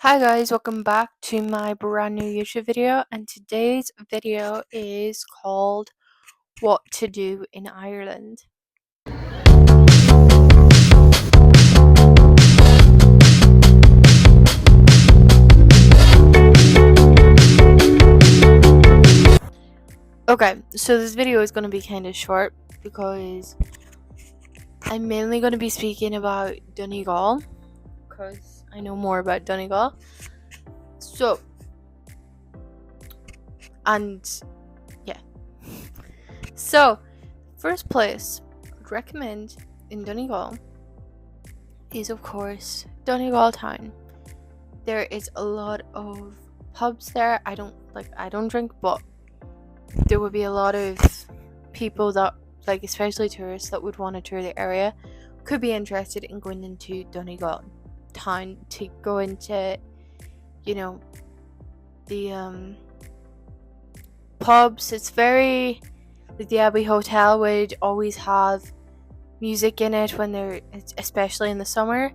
Hi guys, welcome back to my brand new YouTube video, and today's video is called What to Do in Ireland. Okay, so this video is going to be kind of short because I'm mainly going to be speaking about Donegal because I know more about Donegal. So, and yeah. So, first place I'd recommend in Donegal is, of course, Donegal town. There is a lot of pubs there. I don't drink, but there would be a lot of people that, like, especially tourists that would want to tour the area, could be interested in going into Donegal town to go into, the pubs. It's very, like, the Abbey Hotel would always have music in it when they're, especially in the summer.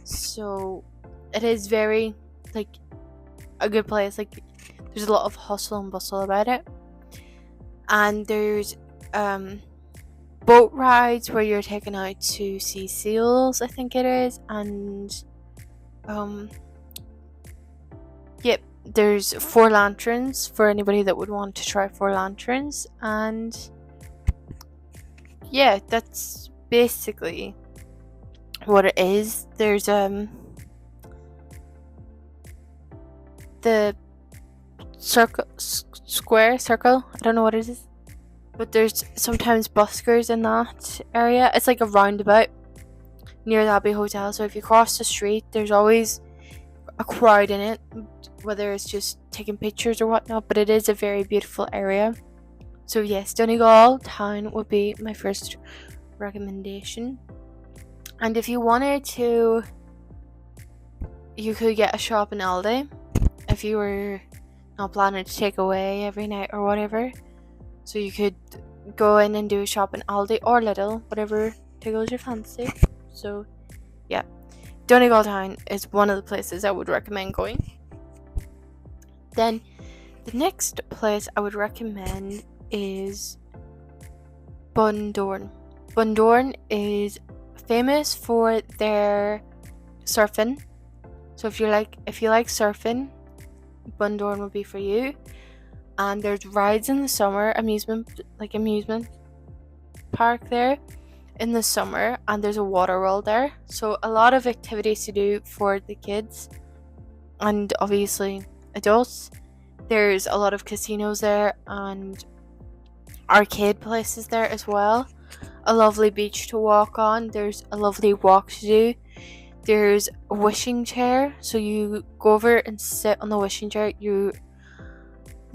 So it is very, like, a good place. Like, there's a lot of hustle and bustle about it, and there's boat rides where you're taken out to see seals, I think it is, and yep, there's four lanterns for anybody that would want to try four lanterns, and yeah, that's basically what it is. There's the circle, I don't know what it is, but there's sometimes buskers in that area. It's like a roundabout near the Abbey Hotel, so if you cross the street there's always a crowd in it, whether it's just taking pictures or whatnot, but it is a very beautiful area. So yes, Donegal town would be my first recommendation. And if you wanted to, you could get a shop in Aldi if you were not planning to take away every night or whatever. So you could go in and do a shop in Aldi or Lidl, whatever tickles your fancy. So yeah, Donegal town is one of the places I would recommend going. Then the next place I would recommend is Bundoran. Bundoran is famous for their surfing. So if you like surfing, Bundoran would be for you. And there's rides in the summer, amusement park there in the summer, and there's a water world there. So a lot of activities to do for the kids and obviously adults. There's a lot of casinos there and arcade places there as well. A lovely beach to walk on. There's a lovely walk to do. There's a wishing chair, so you go over and sit on the wishing chair. You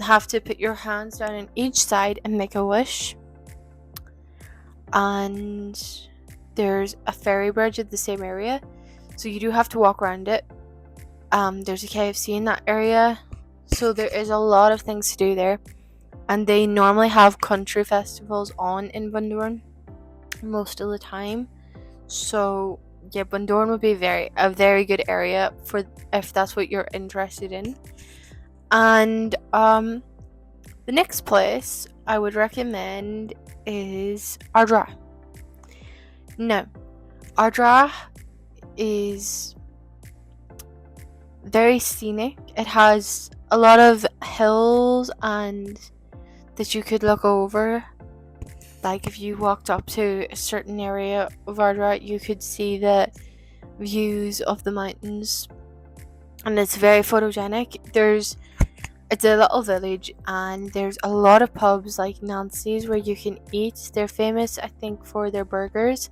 have to put your hands down on each side and make a wish. And there's a ferry bridge at the same area, so you do have to walk around it. There's a KFC in that area, so there is a lot of things to do there. And they normally have country festivals on in Bundoran most of the time. So yeah, Bundoran would be a very good area for if that's what you're interested in. And the next place I would recommend is Ardra. Now, Ardra is very scenic. It has a lot of hills and that you could look over. Like, if you walked up to a certain area of Ardra, you could see the views of the mountains, and it's very photogenic. It's a little village, and there's a lot of pubs like Nancy's where you can eat. They're famous, I think, for their burgers.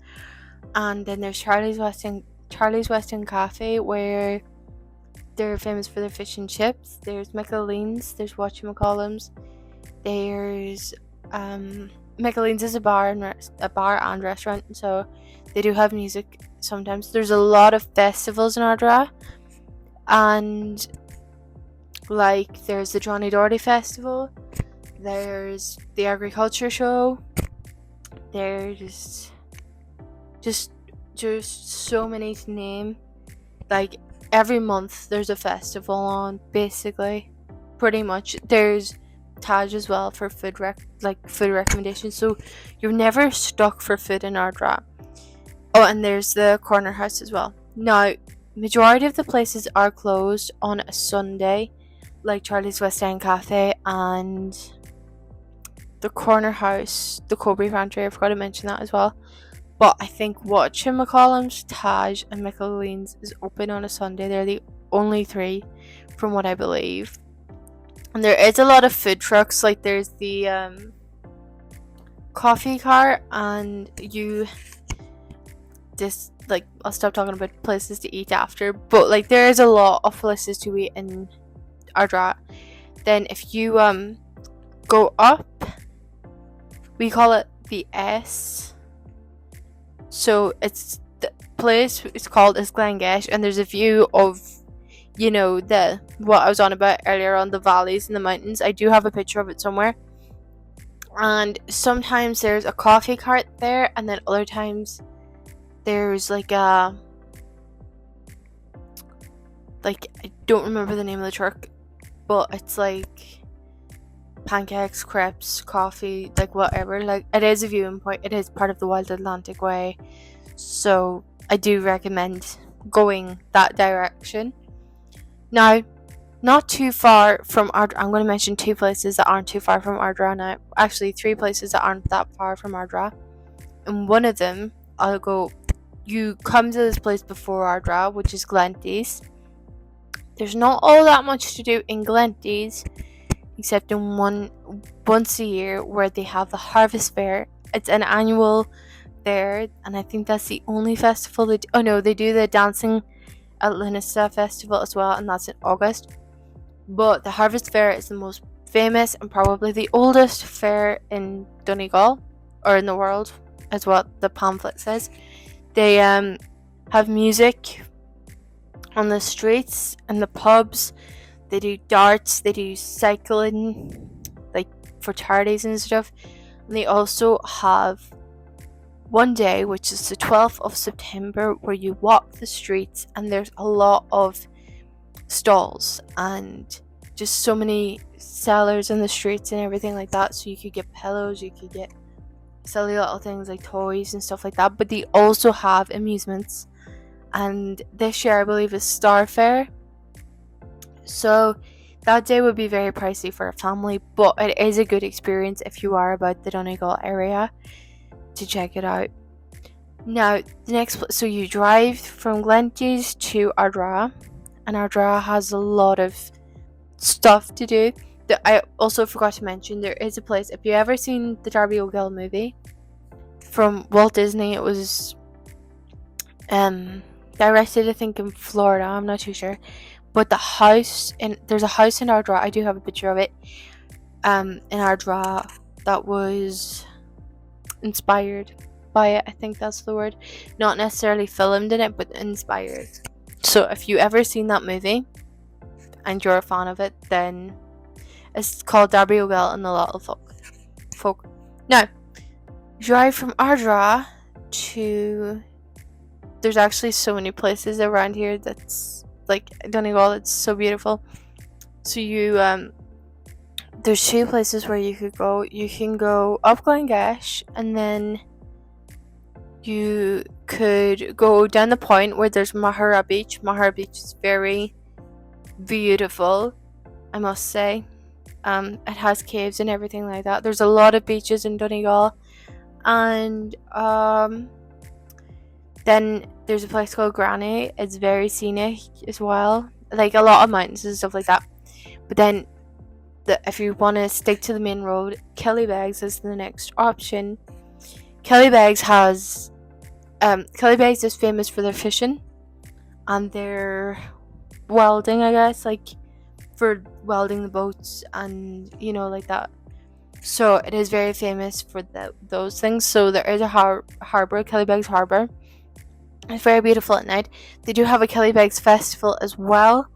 And then there's Charlie's Western Cafe, where they're famous for their fish and chips. There's Micheline's, there's whatchamacallums. There's Micheline's is a bar and restaurant, so they do have music sometimes. There's a lot of festivals in Ardra, and like, there's the Johnny Doherty Festival, there's the Agriculture Show, there's just so many to name. Like, every month there's a festival on, basically, pretty much. There's Taj as well for food recommendations, so you're never stuck for food in Ardra. Oh, and there's the corner house as well. Now, majority of the places are closed on a Sunday, like Charlie's West End Cafe and the corner house, the Cobury Pantry. I forgot to mention that as well. But I think whatchamacallums, Taj and McAlean's is open on a Sunday. They're the only three, from what I believe. And there is a lot of food trucks. Like there's the coffee cart, and I'll stop talking about places to eat after. But like there is a lot of places to eat in Ardra. Then if you go up, we call it the S. So it's the place it's called is Glengesh, and there's a view of, what I was on about earlier on the valleys and the mountains. I do have a picture of it somewhere. And sometimes there's a coffee cart there, and then other times there's I don't remember the name of the truck, but it's like pancakes, crepes, coffee, whatever. It is a viewing point. It is part of the Wild Atlantic Way, so I do recommend going that direction. Now, not too far from Ardra, I'm going to mention two places that aren't too far from Ardra now. Actually, three places that aren't that far from Ardra. And one of them, you come to this place before Ardra, which is Glenties. There's not all that much to do in Glenties, except in once a year where they have the Harvest Fair. It's an annual fair, and I think that's the only festival they do. Oh no, they do the Dancing at Lunesta festival as well, and that's in August. But the Harvest Fair is the most famous and probably the oldest fair in Donegal, or in the world, is what the pamphlet says. They have music on the streets and the pubs. They do darts, they do cycling, for charities and stuff. And they also have one day, which is the 12th of September, where you walk the streets and there's a lot of stalls and just so many sellers in the streets and everything like that. So you could get pillows, you could get silly little things like toys and stuff like that. But they also have amusements. And this year, I believe, is Star Fair. So that day would be very pricey for a family, but it is a good experience if you are about the Donegal area to check it out. Now, the next place, so you drive from Glenties to Ardra, and Ardra has a lot of stuff to do. I also forgot to mention, there is a place, if you ever seen the Darby O'Gill movie from Walt Disney, it was directed, I think, in Florida, I'm not too sure. But there's a house in Ardra, I do have a picture of it, in Ardra, that was inspired by it, I think that's the word. Not necessarily filmed in it, but inspired. So if you ever seen that movie, and you're a fan of it, then it's called Darby O'Gill and the Little Folk. Now, drive from Ardra to... There's actually so many places around here that's Donegal, it's so beautiful. So there's two places where you could go. You can go up Glengesh, and then you could go down the point where there's Mahara Beach. Mahara Beach is very beautiful, I must say. It has caves and everything like that. There's a lot of beaches in Donegal. And then there's a place called Granny. It's very scenic as well. A lot of mountains and stuff like that. But then, if you want to stick to the main road, Kellybegs is the next option. Kellybegs is famous for their fishing and their welding, I guess, for welding the boats and like that. So it is very famous for those things. So there is a harbour, Kellybegs Harbour. It's very beautiful at night. They do have a Kellybegs festival as well,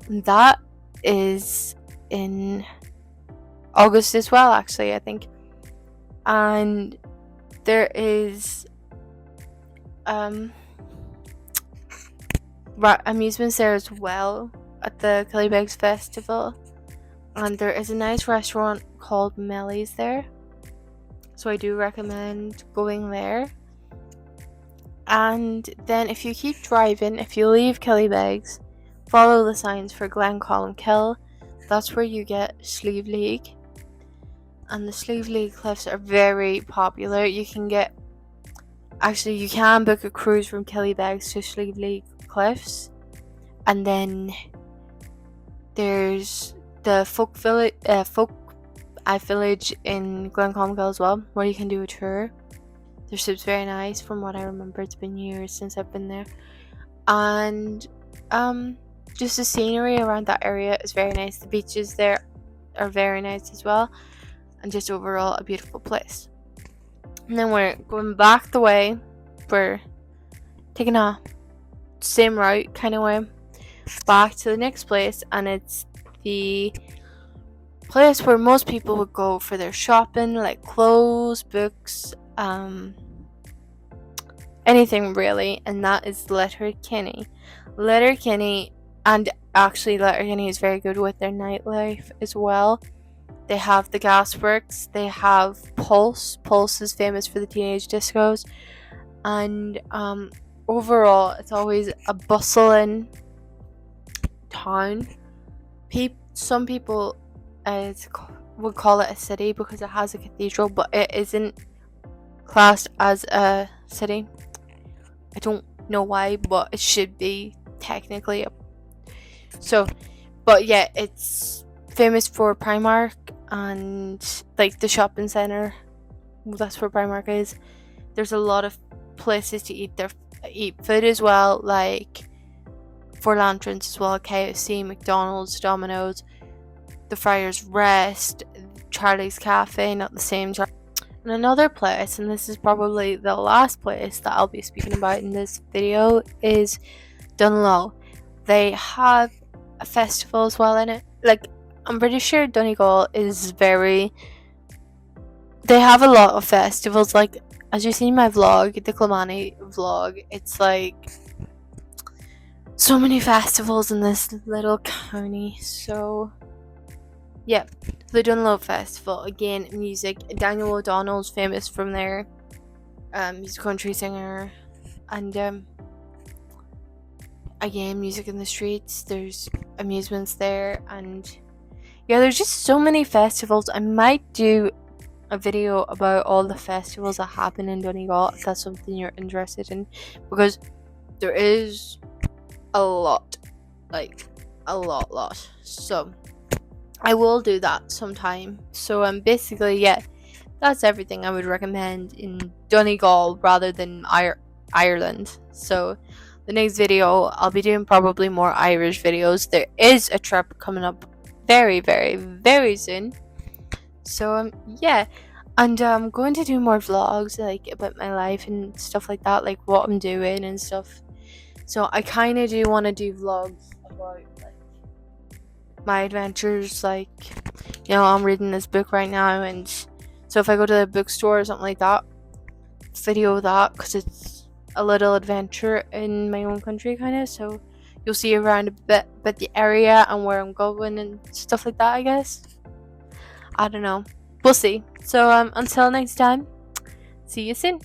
and that is in August as well, actually, I think. And there is amusements there as well at the Killybegs Festival. And there is a nice restaurant called Melly's there, so I do recommend going there. And then if you keep driving, if you leave Killybegs, follow the signs for Glencolmkill. That's where you get Sleeve League. And the Sleeve League cliffs are very popular. You can book a cruise from Killybegs to Sleeve League cliffs. And then there's the folk village in Glencolmkill as well, where you can do a tour. Their soup's very nice from what I remember. It's been years since I've been there. And just the scenery around that area is very nice. The beaches there are very nice as well. And just overall a beautiful place. And then we're going back the way. We're taking a same route kind of way back to the next place. And it's the place where most people would go for their shopping, like clothes, books, anything really, and that is Letterkenny. And actually Letterkenny is very good with their nightlife as well. They have the Gasworks, they have Pulse. Pulse is famous for the teenage discos, and overall it's always a bustling town. Some people would call it a city because it has a cathedral, but it isn't classed as a city. I don't know why, but it should be technically. But yeah, it's famous for Primark and like the shopping centre. That's where Primark is. There's a lot of places to eat food as well, like for lanterns as well, KFC, McDonald's, Domino's, the Friars Rest, Charlie's Cafe, not the same. And another place, and this is probably the last place that I'll be speaking about in this video, is Donegal. They have a festival as well in it. Like, I'm pretty sure Donegal is they have a lot of festivals. Like, as you see in my vlog, the Kilmany vlog, it's like so many festivals in this little county. So yeah, the Donegal Festival, again, music. Daniel O'Donnell's famous from there. He's a country singer. And again, music in the streets. There's amusements there. And yeah, there's just so many festivals. I might do a video about all the festivals that happen in Donegal, if that's something you're interested in. Because there is a lot. Like, a lot. So I will do that sometime. So basically, yeah, that's everything I would recommend in Donegal rather than Ireland. So the next video, I'll be doing probably more Irish videos. There is a trip coming up very, very, very soon. So yeah, and I'm going to do more vlogs like about my life and stuff like that, like what I'm doing and stuff. So I kind of do want to do vlogs about like my adventures, like, you know, I'm reading this book right now, and so if I go to the bookstore or something like that, video that, because it's a little adventure in my own country kind of, so you'll see around a bit the area and where I'm going and stuff like that, I guess. I don't know, we'll see. So until next time, see you soon.